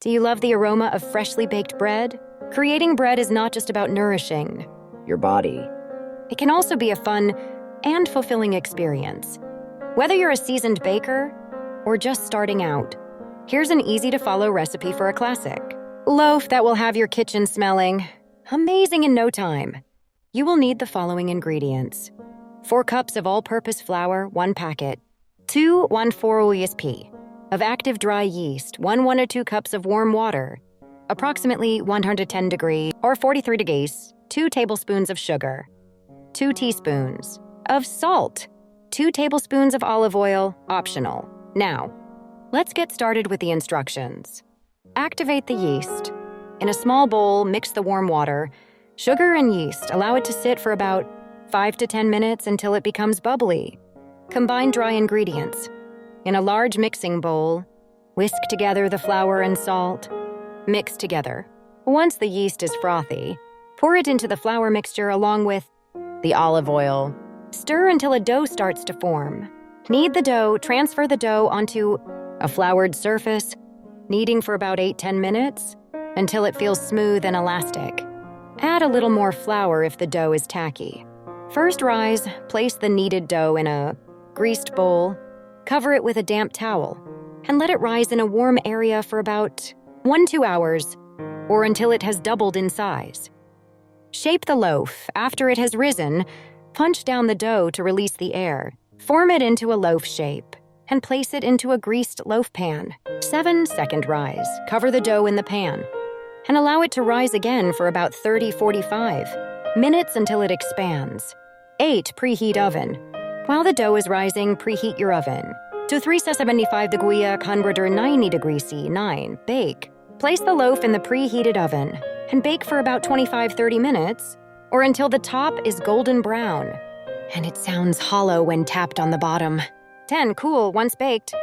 Do you love the aroma of freshly baked bread? Creating bread is not just about nourishing your body. It can also be a fun and fulfilling experience. Whether you're a seasoned baker or just starting out, here's an easy-to-follow recipe for a classic loaf that will have your kitchen smelling amazing in no time. You will need the following ingredients: 4 cups of all-purpose flour, 1 packet, 2 1/4 USP of active dry yeast, 1 or 2 cups of warm water, approximately 110 degrees or 43 degrees, 2 tablespoons of sugar, 2 teaspoons of salt, 2 tablespoons of olive oil, optional. Now, let's get started with the instructions. Activate the yeast. In a small bowl, mix the warm water, sugar and yeast. Allow it to sit for about 5 to 10 minutes until it becomes bubbly. Combine dry ingredients. In a large mixing bowl, whisk together the flour and salt. Mix together. Once the yeast is frothy, pour it into the flour mixture along with the olive oil. Stir until a dough starts to form. Knead the dough, transfer the dough onto a floured surface, kneading for about 8-10 minutes until it feels smooth and elastic. Add a little more flour if the dough is tacky. First rise, place the kneaded dough in a greased bowl, cover it with a damp towel, and let it rise in a warm area for about 1-2 hours or until it has doubled in size. Shape the loaf. After it has risen, punch down the dough to release the air. Form it into a loaf shape and place it into a greased loaf pan. 7-second rise. Cover the dough in the pan and allow it to rise again for about 30-45 minutes until it expands. 8. Preheat oven. While the dough is rising, preheat your oven to 375 degrees 190 degrees C. 9. Bake. Place the loaf in the preheated oven and bake for about 25-30 minutes or until the top is golden brown and it sounds hollow when tapped on the bottom. 10. Cool. Once baked,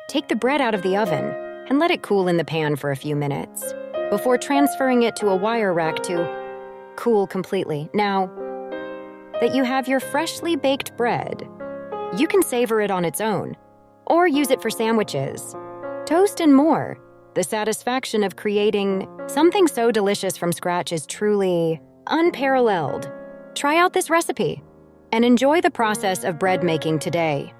take the bread out of the oven and let it cool in the pan for a few minutes before transferring it to a wire rack to cool completely. Now that you have your freshly baked bread, you can savor it on its own or use it for sandwiches, toast, and more. The satisfaction of creating something so delicious from scratch is truly unparalleled. Try out this recipe and enjoy the process of bread making today.